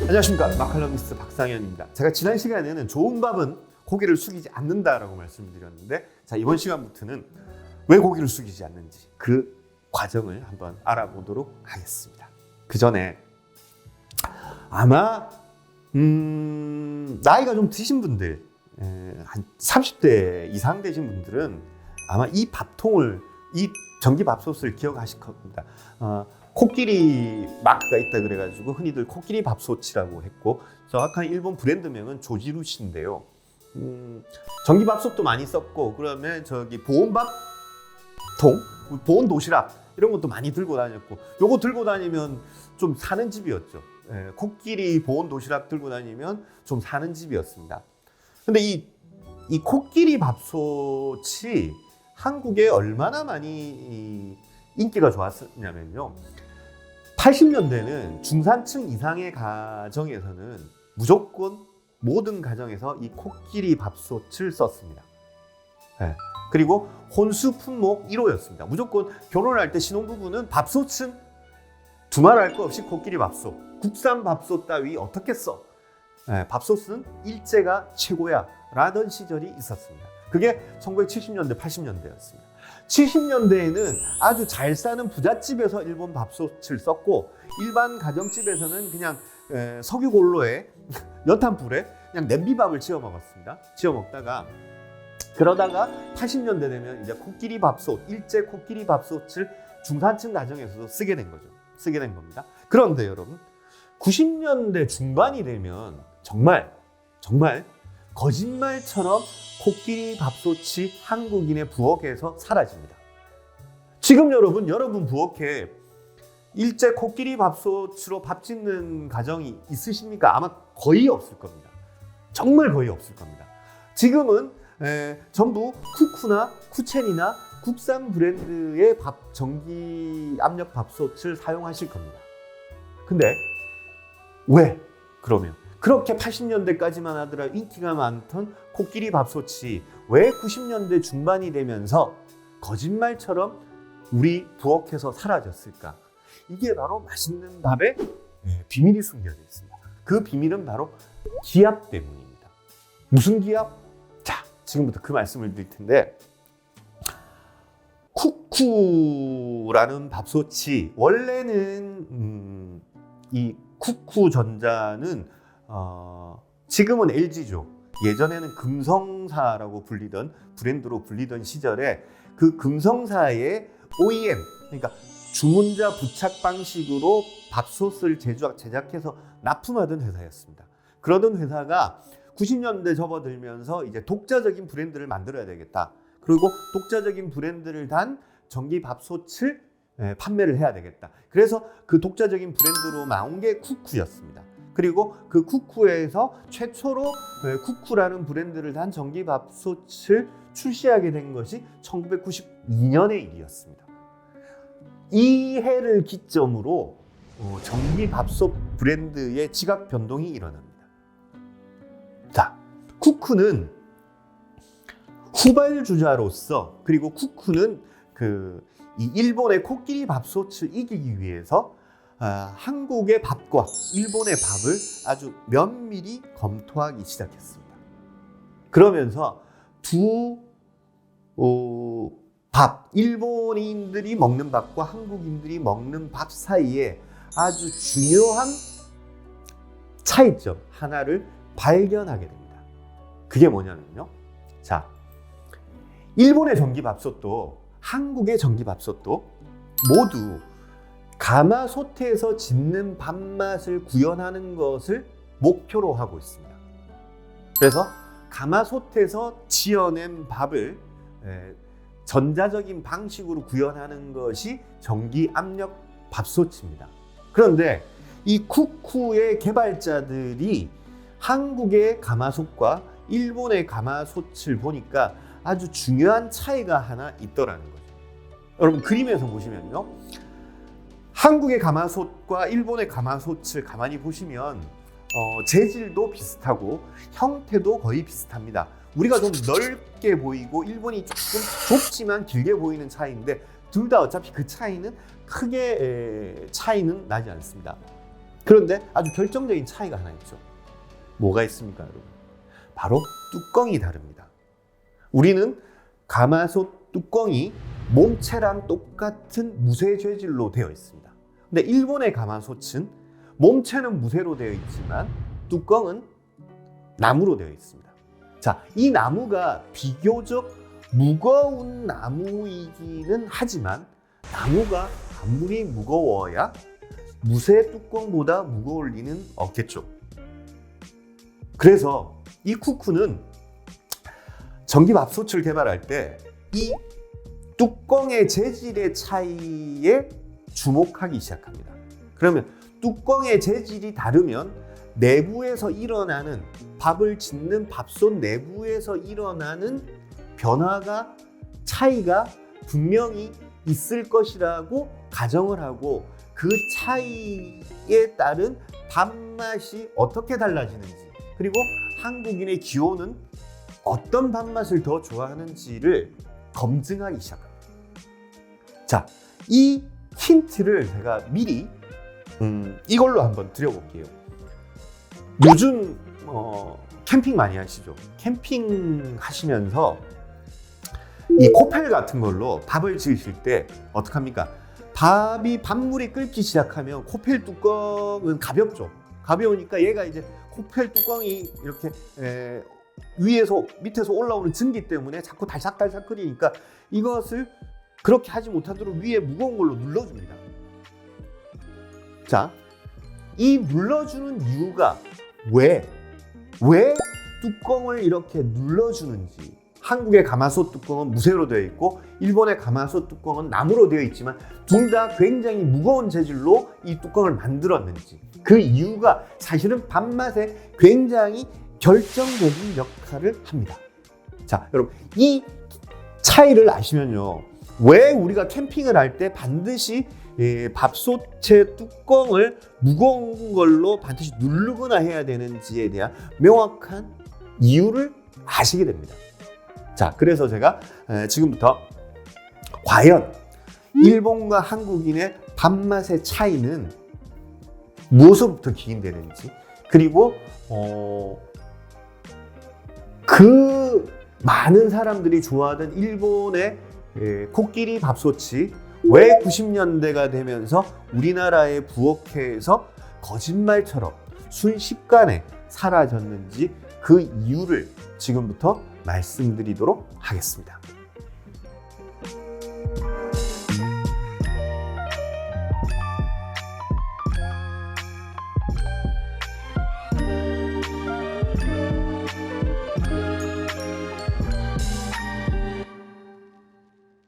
안녕하십니까, 마칼럼니스트 박상현입니다. 제가 지난 시간에는 좋은 밥은 고기를 숙이지 않는다라고 말씀을 드렸는데, 자, 이번 시간부터는 왜 고기를 숙이지 않는지 그 과정을 한번 알아보도록 하겠습니다. 그 전에 아마 나이가 좀 드신 분들, 한 30대 이상 되신 분들은 아마 이 밥통을, 이 전기밥솥을 기억하실 겁니다. 코끼리 마크가 있다 그래가지고 흔히들 코끼리 밥솥이라고 했고, 정확한 일본 브랜드명은 조지루시인데요. 전기밥솥도 많이 썼고, 그러면 저기 보온밥통, 보온 도시락 이런 것도 많이 들고 다녔고, 요거 들고 다니면 좀 사는 집이었죠. 코끼리 보온 도시락 들고 다니면 좀 사는 집이었습니다. 근데 이 코끼리 밥솥이 한국에 얼마나 많이 인기가 좋았냐면요, 80년대는 중산층 이상의 가정에서는 무조건 모든 가정에서 이 코끼리 밥솥을 썼습니다. 그리고 혼수 품목 1호였습니다. 무조건 결혼할 때 신혼부부는 밥솥은 두말할 거 없이 코끼리 밥솥, 국산 밥솥 따위 어떻게 써? 밥솥은 일제가 최고야 라던 시절이 있었습니다. 그게 1970년대, 80년대였습니다. 70년대에는 아주 잘 사는 부잣집에서 일본 밥솥을 썼고, 일반 가정집에서는 그냥 석유골로에 연탄불에 그냥 냄비밥을 지어 먹었습니다. 지어 먹다가, 그러다가 80년대 되면 이제 코끼리 밥솥, 일제 코끼리 밥솥을 중산층 가정에서도 쓰게 된 거죠. 쓰게 된 겁니다. 그런데 여러분, 90년대 중반이 되면 정말 거짓말처럼 코끼리 밥솥이 한국인의 부엌에서 사라집니다. 지금 여러분 부엌에 일제 코끼리 밥솥으로 밥 짓는 가정이 있으십니까? 아마 거의 없을 겁니다. 정말 거의 없을 겁니다. 지금은 전부 쿠쿠나 쿠첸이나 국산 브랜드의 전기 압력 밥솥을 사용하실 겁니다. 근데 왜 그러면 그렇게 80년대까지만 하더라 인기가 많던 코끼리 밥솥이 왜 90년대 중반이 되면서 거짓말처럼 우리 부엌에서 사라졌을까? 이게 바로 맛있는 밥에 비밀이 숨겨져 있습니다. 그 비밀은 바로 기압 때문입니다. 무슨 기압? 자, 지금부터 그 말씀을 드릴 텐데, 쿠쿠라는 밥솥이 원래는 이 쿠쿠전자는 지금은 LG죠. 예전에는 금성사라고 불리던 브랜드로 불리던 시절에 그 금성사의 OEM, 그러니까 주문자 부착 방식으로 밥솥을 제작해서 납품하던 회사였습니다. 그러던 회사가 90년대 접어들면서 이제 독자적인 브랜드를 만들어야 되겠다. 그리고 독자적인 브랜드를 단 전기 밥솥을 판매를 해야 되겠다. 그래서 그 독자적인 브랜드로 나온 게 쿠쿠였습니다. 그리고 그 쿠쿠에서 최초로 쿠쿠라는 브랜드를 단 전기 밥솥을 출시하게 된 것이 1992년의 일이었습니다. 이 해를 기점으로 전기 밥솥 브랜드의 지각 변동이 일어납니다. 자, 쿠쿠는 후발주자로서, 그리고 쿠쿠는 이 일본의 코끼리 밥솥을 이기기 위해서 한국의 밥과 일본의 밥을 아주 면밀히 검토하기 시작했습니다. 그러면서 일본인들이 먹는 밥과 한국인들이 먹는 밥 사이에 아주 중요한 차이점 하나를 발견하게 됩니다. 그게 뭐냐면요, 자, 일본의 전기밥솥도 한국의 전기밥솥도 모두 가마솥에서 짓는 밥맛을 구현하는 것을 목표로 하고 있습니다. 그래서 가마솥에서 지어낸 밥을 전자적인 방식으로 구현하는 것이 전기 압력 밥솥입니다. 그런데 이 쿠쿠의 개발자들이 한국의 가마솥과 일본의 가마솥을 보니까 아주 중요한 차이가 하나 있더라는 거죠. 여러분, 그림에서 보시면요, 한국의 가마솥과 일본의 가마솥을 가만히 보시면 재질도 비슷하고 형태도 거의 비슷합니다. 우리가 좀 넓게 보이고 일본이 조금 좁지만 길게 보이는 차이인데, 둘 다 어차피 그 차이는 크게 차이는 나지 않습니다. 그런데 아주 결정적인 차이가 하나 있죠. 뭐가 있습니까, 여러분? 바로 뚜껑이 다릅니다. 우리는 가마솥 뚜껑이 몸체랑 똑같은 무쇠 재질로 되어 있습니다. 근데 일본의 가마솥은 몸체는 무쇠로 되어 있지만 뚜껑은 나무로 되어 있습니다. 자, 이 나무가 비교적 무거운 나무이기는 하지만 나무가 아무리 무거워야 무쇠 뚜껑보다 무거울 리는 없겠죠. 그래서 이 쿠쿠는 전기밥솥을 개발할 때 이 뚜껑의 재질의 차이에 주목하기 시작합니다. 그러면 뚜껑의 재질이 다르면 내부에서 일어나는 밥을 짓는 밥솥 내부에서 일어나는 변화가 차이가 분명히 있을 것이라고 가정을 하고 그 차이에 따른 밥맛이 어떻게 달라지는지 그리고 한국인의 기호는 어떤 밥맛을 더 좋아하는지를 검증하기 시작합니다. 자, 이 힌트를 제가 미리 이걸로 한번 드려볼게요. 요즘 캠핑 많이 하시죠? 캠핑 하시면서 이 코펠 같은 걸로 밥을 지으실 때 어떡합니까? 밥물이 끓기 시작하면 코펠 뚜껑은 가볍죠. 가벼우니까 얘가 이제 코펠 뚜껑이 이렇게 위에서 밑에서 올라오는 증기 때문에 자꾸 달싹달싹 끓이니까 이것을 그렇게 하지 못하도록 위에 무거운 걸로 눌러줍니다. 자, 이 눌러주는 이유가 왜 뚜껑을 이렇게 눌러주는지, 한국의 가마솥 뚜껑은 무쇠로 되어 있고 일본의 가마솥 뚜껑은 나무로 되어 있지만 둘 다 굉장히 무거운 재질로 이 뚜껑을 만들었는지, 그 이유가 사실은 밥맛에 굉장히 결정적인 역할을 합니다. 자, 여러분, 이 차이를 아시면요, 왜 우리가 캠핑을 할 때 반드시 밥솥의 뚜껑을 무거운 걸로 반드시 누르거나 해야 되는지에 대한 명확한 이유를 아시게 됩니다. 자, 그래서 제가 지금부터 과연 일본과 한국인의 밥맛의 차이는 무엇으로부터 기인되는지, 그리고 그 많은 사람들이 좋아하던 일본의 코끼리 밥솥이 왜 90년대가 되면서 우리나라의 부엌에서 거짓말처럼 순식간에 사라졌는지 그 이유를 지금부터 말씀드리도록 하겠습니다.